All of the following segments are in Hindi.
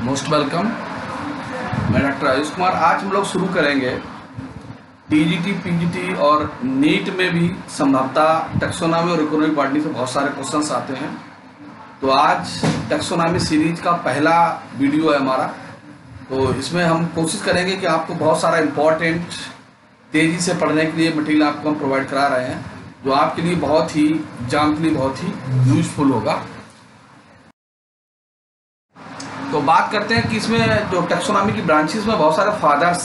Most welcome. मैं डॉक्टर आयुष कुमार। आज हम लोग शुरू करेंगे टीजीटी, पीजीटी और नीट में भी संभवतः टैक्सोनॉमी और इकोनॉमिक बॉटनी से बहुत सारे क्वेश्चंस आते हैं। तो आज टैक्सोनॉमी सीरीज का पहला वीडियो है हमारा। तो इसमें हम कोशिश करेंगे कि आपको बहुत सारा इम्पोर्टेंट तेज़ी से पढ़ने के लिए मटेरियल आपको हम प्रोवाइड करा रहे हैं, जो आपके लिए बहुत ही एग्जाम के लिए बहुत ही यूजफुल होगा। तो बात करते हैं कि इसमें जो टैक्सोनॉमी की ब्रांचेस में बहुत सारे फादर्स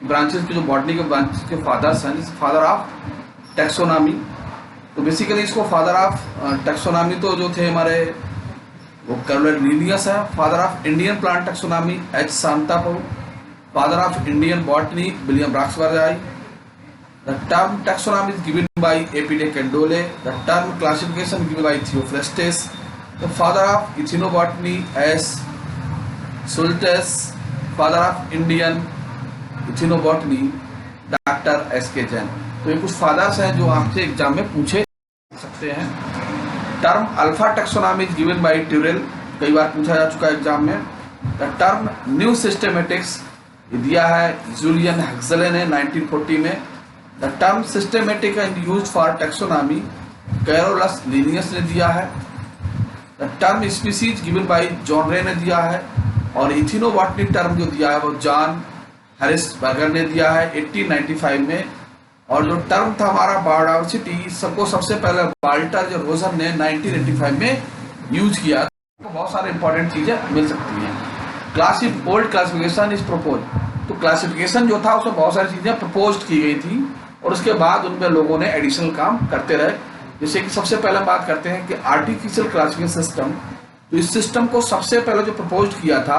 ब्रांचेस के जो बॉटनी के ब्रांचेस के फादर्स हैं, जैसे फादर ऑफ टैक्सोनॉमी। तो बेसिकली इसको फादर ऑफ टैक्सोनॉमी तो जो थे हमारे वो कर्नल लिनियस है। Father of Indian plant taxonomy H Santapau. Father of Indian botany William Roxburgh. The term taxonomy is given by A P. De Candolle. The term classification given by Theophrastus. The father of ethnobotany S Schultes. Father of Indian ethnobotany doctor S K. Jain. तो ये कुछ फादर्स हैं जो आपसे एग्जाम में पूछे सकते हैं। Term alpha taxonomy is given by Turrill, कई बार पूछा जा चुका है एग्जाम में। द टर्म न्यू सिस्टेमेटिक्स दिया है जूलियन हक्सले ने 1940 में। The term systematic and used for taxonomy Carolus Linnaeus ने दिया है। The term species given by John रे ने दिया है। और इथिनोबॉटनी टर्म जो दिया है वो जॉन हैरिसबर्गर ने दिया है 1895 में। और जो टर्म था हमारा बायोडाइवर्सिटी, सबको सबसे पहले वाल्टर जो रोजर ने 1985 में यूज किया। तो बहुत सारे इंपॉर्टेंट चीजें मिल सकती हैं। Old classification is propose. तो क्लासिफिकेशन जो था उसमें बहुत सारी चीजें प्रपोज की गई थी और उसके बाद उनमें लोगों ने एडिशनल काम करते रहे। जैसे कि सबसे पहले बात करते हैं कि आर्टिफिशियल क्लासिफिकेशन सिस्टम। तो इस सिस्टम को सबसे पहले जो प्रपोज किया था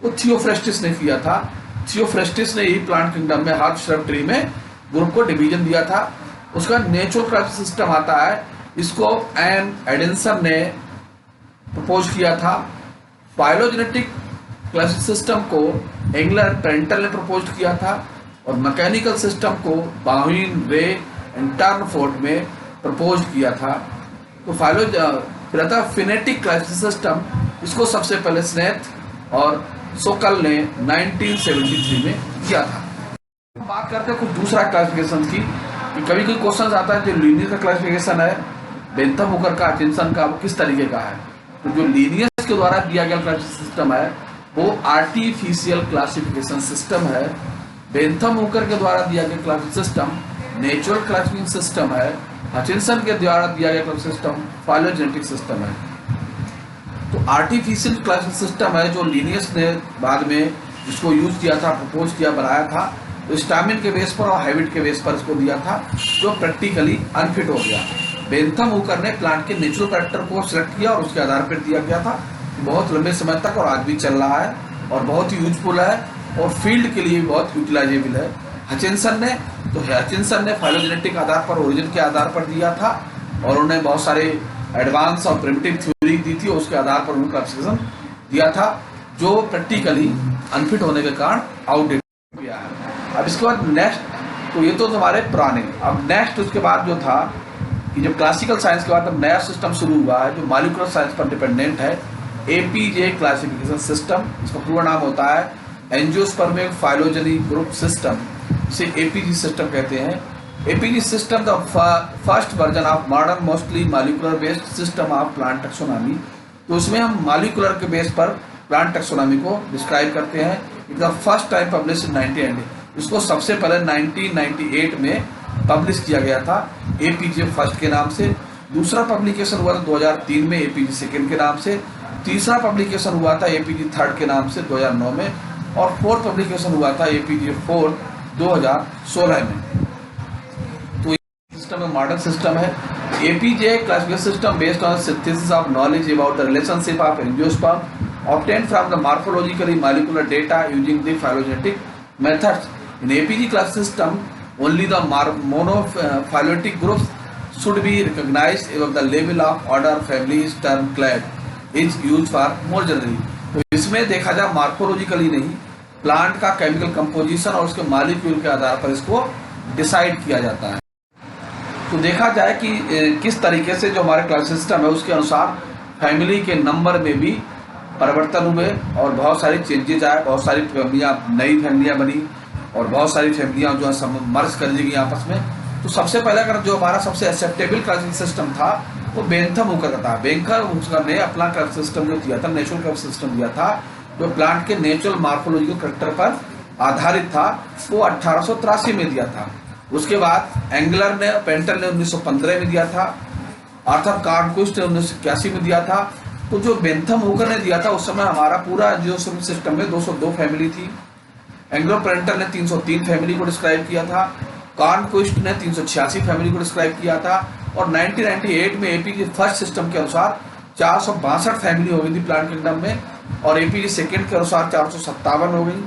वो थियोफ्रेस्टिस ने किया था। थियोफ्रेस्टिस ने ही प्लांट किंगडम में हार्ब श्रब ट्री में ग्रुप को डिवीजन दिया था। उसका नेचुरल क्लासिफिकेशन सिस्टम आता है, इसको एन एडेंसन ने प्रपोज किया था। फाइलोजेनेटिक क्लासिफिकेशन सिस्टम को एंगलर पेंटल ने प्रपोज किया था। और मैकेनिकल सिस्टम को बाउइन, रे एंड टर्नफोर्ड में प्रपोज किया था। तो फिर था फिनेटिक क्लासिफिकेशन सिस्टम, इसको सबसे पहले स्नेथ और सोकल ने 1973 में किया था। बात करते हैं कुछ दूसरा क्लासिफिकेशन की, कि कभी कोई क्वेश्चन आता है जो लीनियस का क्लासिफिकेशन है, बेंथम हुकर का, हचिंसन का, वो किस तरीके का है। तो जो लीनियस के द्वारा दिया गया क्लासिफिकेशन सिस्टम है वो आर्टिफिशियल क्लासिफिकेशन सिस्टम है। बेंथम हुकर के द्वारा दिया गया classification system natural classification system है। हचिंसन के द्वारा दिया गया क्लासिफिकेशन सिस्टम फाइलोजेनेटिक सिस्टम है। तो आर्टिफिशियल क्लासिफिकेशन सिस्टम है जो लीनियस ने बाद में इसको यूज किया था, प्रपोज किया, बनाया था। तो स्टामिन के बेस पर और हैबिट के बेस पर इसको दिया था, जो प्रैक्टिकली अनफिट हो गया। बेंथम हुकर ने प्लांट के नेचुरल कैरेक्टर को सिलेक्ट किया और उसके आधार पर दिया गया था। बहुत लंबे समय तक और आज भी चल रहा है और बहुत ही यूजफुल है और फील्ड के लिए भी बहुत यूटिलाइजेबल है। हचिंसन ने फाइलोजेनेटिक आधार पर, ओरिजिन के आधार पर दिया था और उन्होंने बहुत सारे एडवांस और प्रिमिटिव थ्योरी दी थी, उसके आधार पर उनका क्लासिफिकेशन दिया था, जो प्रैक्टिकली अनफिट होने के कारण आउटडेटेड गया है। अब इसके बाद नेक्स्ट, तो ये तो हमारे पुराने। अब नेक्स्ट उसके बाद जो था कि जब क्लासिकल साइंस के बाद अब नया सिस्टम शुरू हुआ है जो मॉलिक्यूलर साइंस पर डिपेंडेंट है, एपीजे क्लासिफिकेशन सिस्टम। इसका पूरा नाम होता है एंजियोस्पर्मिक फाइलोजेनी ग्रुप सिस्टम, इसे एपीजी सिस्टम कहते हैं। APG system the first version of modern mostly molecular based system of plant taxonomy. तो उसमें हम मॉलिक्यूलर के बेस पर प्लांट टैक्सोनॉमी को डिस्क्राइब करते हैं। It the first time publish in 1990। इसको सबसे पहले 1998 में पब्लिश किया गया था एपीजे फर्स्ट के नाम से। दूसरा पब्लिकेशन हुआ था 2003 में एपीजी सेकेंड के नाम से। तीसरा पब्लिकेशन हुआ था एपीजी थर्ड के नाम से 2009 में। और फोर्थ पब्लिकेशन हुआ था एपीजे फोर्थ 2016 में। तो सिस्टम में मॉडर्न सिस्टम है। A P G classification system based on synthesis of knowledge about the relationship of angiosperm obtained from the morphologically molecular data using the phylogenetic methods. In A P G class system only the monophyletic groups should be recognized above the level of order families term clade is used for more generally। तो इसमें देखा जाए मार्फोलॉजिकली नहीं, प्लांट का केमिकल कंपोजिशन और उसके मॉलिक्यूल के आधार पर इसको डिसाइड किया जाता है। तो देखा जाए कि किस तरीके से जो हमारे क्लास सिस्टम है उसके अनुसार फैमिली के नंबर में भी परिवर्तन हुए और बहुत सारी चेंजेज आए, बहुत सारी फैमिलियाँ, नई फैमिलियाँ बनी और बहुत सारी फैमिलियाँ जो है मर्ज कर दी गई आपस में। तो सबसे पहले अगर जो हमारा सबसे एक्सेप्टेबल क्रचिंग सिस्टम था वो बेंथम हुकर का था। बेंथम ने अपना क्रच सिस्टम जो दिया था, नेचुरल क्रच सिस्टम दिया था, जो प्लांट के नेचुरल मार्फोलॉजिकल करेक्टर पर आधारित था, वो 1883 में दिया था। उसके बाद एंगलर ने, पेंटर ने 1915 में दिया था, आर्थर कार्नक्विस्ट ने 1981 में दिया था। तो जो बेंथम हुकर ने दिया था उस समय हमारा पूरा जो सिस्टम में 202 फैमिली थी। एंग्लो पेंटर ने 303 फैमिली को डिस्क्राइब किया था, कार्नक्विस्ट ने 386 फैमिली को डिस्क्राइब किया था और 1998 में एपीजी फर्स्ट सिस्टम के अनुसार 462 फैमिली हो गई थी प्लांट किंगडम में, और एपीजी सेकेंड के अनुसार 457 हो गई,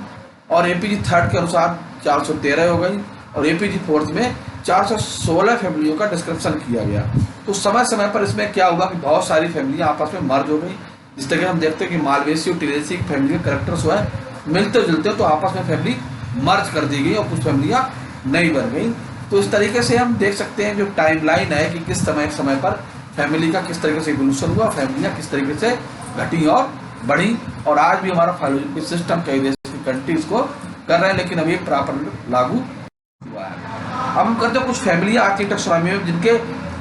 और एपीजी थर्ड के अनुसार 413 हो गई, और एपीजी फोर्थ में 416 फैमिलियों का डिस्क्रिप्शन किया गया। तो समय समय पर इसमें क्या हुआ कि बहुत सारी फैमिलियां आपस में मर्ज हो गई। जिस तरह हम देखते हैं कि मालवेसी और टिरेसी की फैमिली के करेक्टर्स जो है मिलते जुलते, तो आपस में फैमिली मर्ज कर दी गई और कुछ फैमिलियां नई बन गई। तो इस तरीके से हम देख सकते हैं जो टाइमलाइन है कि किस समय पर फैमिली का किस तरीके से इवोल्यूशन हुआ, फैमिलियां किस तरीके से घटी और बढ़ी, और आज भी हमारा फाइलोलॉजिकल सिस्टम कई देश की कंट्रीज को कर रहे हैं, लेकिन अभी प्रॉपर लागू हुआ है। अब हम करते हैं कुछ फैमिलियां आती है टैक्सोनॉमी में जिनके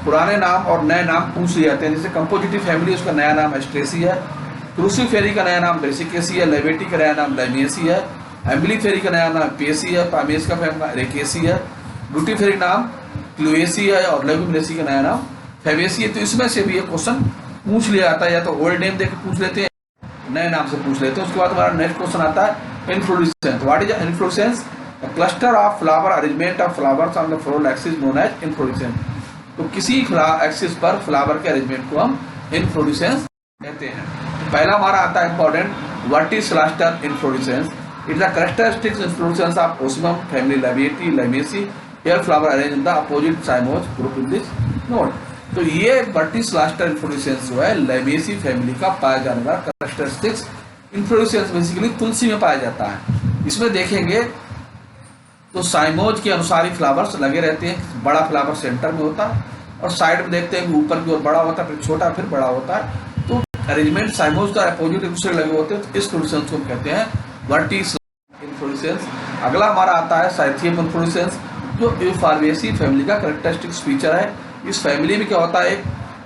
पुराने नाम और नए नाम पूछ लिए जाते हैं। जैसे कंपोजिटिव फैमिली, उसका नया नाम एस्ट्रेसी है, क्रूसीफेरी का नया नाम ब्रेसिकेसी है, लेवेटी का नया नाम लेमिएसी है, एम्बिलीफेरी का नया नाम पेसी है, पामेस का रेकेसी है, ब्यूटीफेरी नाम क्लुएसी है और लेगुमिनेसी का नया नाम फेवेसी है। तो इसमें से भी ये क्वेश्चन पूछ लिया जाता है, या तो ओल्ड नेम देकर पूछ लेते हैं, नए नाम से पूछ लेते हैं। उसके बाद हमारा नेक्स्ट क्वेश्चन आता है inflorescence. What is inflorescence? A cluster of flower, arrangement of flowers on the floral axis known as inflorescence। तो किसी एक्सिस पर फ्लावर के अरेंजमेंट को हम इन्फ्लोरेसेंस कहते हैं। पहला हमारा आता है important, what is cluster inflorescence? It is the characteristic inflorescence of Ocimum family Labiatae Lamiaceae, where flower arrange in the opposite cymose group in this node. तो ये वर्टिस क्लस्टर इन्फ्लोरेसेंस जो है लेमेसी फैमिली का पाया जाने वाला कैरेक्टरिस्टिक्स इन्फ्लोरेसेंस बेसिकली तुलसी में पाया जाता है। इसमें देखेंगे तो साइमोज के अनुसार ही फ्लावर्स लगे रहते हैं। बड़ा फ्लावर सेंटर में होता है और साइड में देखते हैं ऊपर की ओर बड़ा होता है, फिर छोटा, फिर बड़ा होता है। तो अरेंजमेंट साइमोज का अपोजिट एक दूसरे लगे होते हैं, तो इस इन्फ्लोरेसेंस को कहते हैं वर्टिस इन्फ्लोरेसेंस। अगला हमारा आता है साइथियम इन्फ्लोरेसेंस, जो यूफॉर्बिएसी फैमिली का कैरेक्टरिस्टिक फीचर है। इस फैमिली में क्या होता है, एक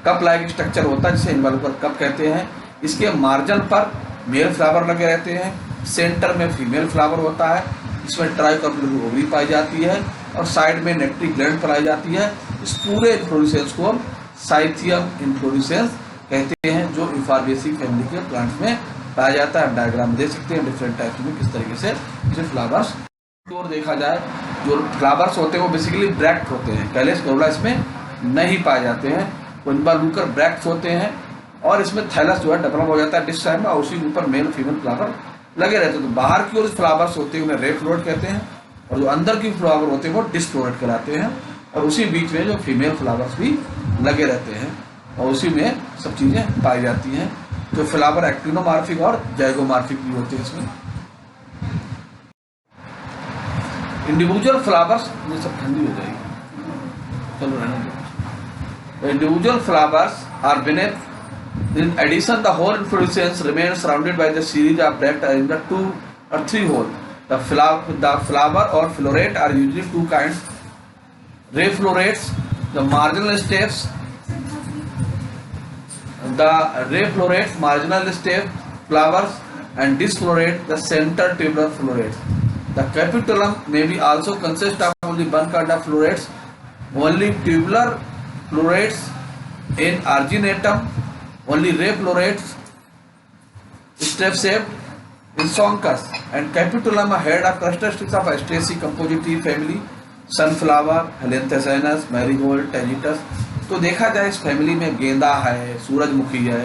कप लाइक स्ट्रक्चर होता है जिसे इनवॉल्वर कप कहते हैं। इसके मार्जिन पर मेल फ्लावर लगे रहते हैं, सेंटर में फीमेल फ्लावर होता है, इसमें ट्राइकॉर्पोरेट ओवरी पाई जाती है और साइड में नेक्टरी ग्लैंड पाई जाती है। इस पूरे इन्फ्लोरेसेंस को हम साइथियम इन्फ्लोरेसेंस कहते हैं, जो यूफॉर्बिएसी फैमिली के प्लांट्स में पाया जाता है। डायग्राम में देख सकते हैं डिफरेंट टाइप्स में किस तरीके से जो फ्लावर्स और देखा जाए, जो फ्लावर्स होते हैं वो बेसिकली ब्रैक्ट होते हैं, कैलेस कोरोला इसमें नहीं पाए जाते हैं, वो इनवॉल्वर ब्रैक्ट होते हैं और इसमें थैलस जो है डेवलप हो जाता है डिस टाइम में, और उसी ऊपर मेल फीमेल फ्लावर लगे रहते हैं। तो बाहर की ओर फ्लावर्स होते हैं उन्हें रे फ्लोरेट कहते हैं, और जो अंदर की फ्लावर होते हैं वो डिसफ्लोरेट कहलाते हैं, और उसी बीच में जो फीमेल फ्लावर्स भी लगे रहते हैं और उसी में सब चीज़ें पाई जाती हैं। जो फ्लावर एक्टिनोमार्फिक और जाइगोमार्फिक भी होते हैं इसमें। इंडिविजुअल फ्लावर्स, ये सब ठंडी हो जाएगी, चलो रहने दो। Individual flowers are beneath. In addition, the whole inflorescence remains surrounded by the series of bracts in the 2 or 3 holes. The flower or florets are usually two kinds: ray florets, the marginal steps, the ray florets, marginal stem flowers, and disflorate, the center tubular florets. The capitulum may be also consist of only one kind of florets, only tubular florets in originatum, only ray florets, step shaped, Insoncus, and capitulum head of characteristics of Astraceae compositae family, sunflower, Helanthosinus, marigold, Tagetes। तो देखा जाए इस फैमिली में गेंदा है, सूरजमुखी है,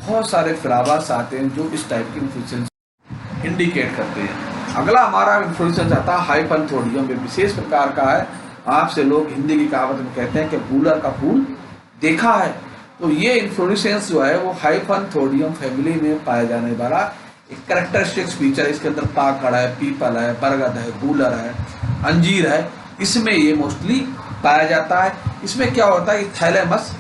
बहुत सारे फ्लावर्स आते हैं जो इस टाइप की इन्फ्लोरेसेंस इंडिकेट करते हैं। अगला हमारा इन्फ्लोरेसेंस आता है हाइपन्थोडियम, ये विशेष प्रकार का है। आपसे लोग हिंदी की कहावत में कहते हैं कि गूलर का फूल देखा है। तो ये इन्फ्लोरेसेंस जो है वो हाइपन्थोडियम फैमिली में पाया जाने वाला एक कैरेक्टरिस्टिक्स फीचर। इसके अंदर पाकड़ है, पीपल है, बरगद है, गूलर है, अंजीर है, इसमें ये मोस्टली पाया जाता है। इसमें क्या होता है कि थैलेमस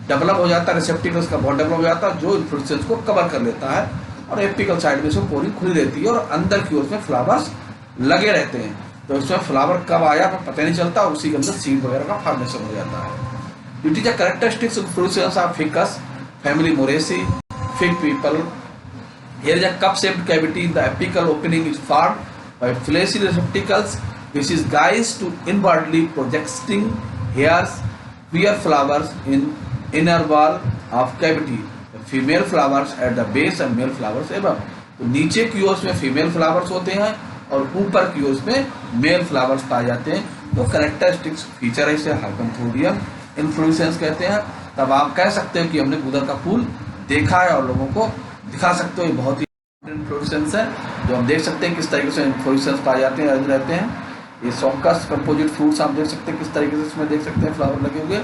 डेवलप हो जाता है, रिसेप्टिकल्स का बहुत डेवलप हो जाता है जो इन्फ्लोरेसेंस को कवर कर लेता है। और एपिकल साइड में इसमें पोरिंग खुली रहती है और अंदर की ओर में फ्लावर्स लगे रहते हैं। तो इसमें फ्लावर कब आया पता नहीं चलता, उसी के अंदर सीड वगैरह का फॉर्मेशन हो जाता है। It is a characteristics inflorescence of ficus family Moraceae fig people. Here is a cup-shaped cavity. The apical opening is formed by fleshy receptacles, which is guides to inwardly projecting hairs, bear flowers in inner wall of cavity. The female flowers at the base and male flowers above. तो नीचे की ओर में फीमेल फ्लावर्स होते हैं और ऊपर की ओर में मेल फ्लावर्स पाए जाते हैं। तो कैरेक्टरिस्टिक्स फीचर है, इसे हाइपरथोडियम इन्फ्लोरेसेंस कहते हैं। तब आप कह सकते हो कि हमने गुदर का फूल देखा है और लोगों को दिखा सकते हो। ये बहुत ही इन्फ्लोरेसेंस है जो हम देख सकते हैं किस तरीके से इन्फ्लोरेसेंस पाए जाते हैं, अर्ज रहते हैं। ये सॉकस कंपोजिट फ्रूट्स आप देख सकते हैं किस तरीके से इसमें देख सकते हैं फ्लावर लगे हुए,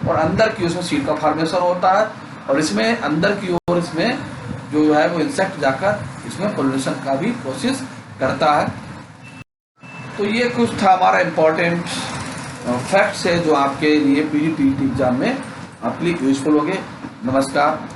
और अंदर की उसमें सीड का फॉर्मेशन होता है और इसमें अंदर की ओर इसमें जो है वो इंसेक्ट जाकर इसमें पोलिनेशन का भी कोशिश करता है। तो ये कुछ था हमारा इम्पोर्टेंट फैक्ट्स है जो आपके लिए पीजीटी एग्जाम में आपके लिए यूजफुल होंगे। नमस्कार।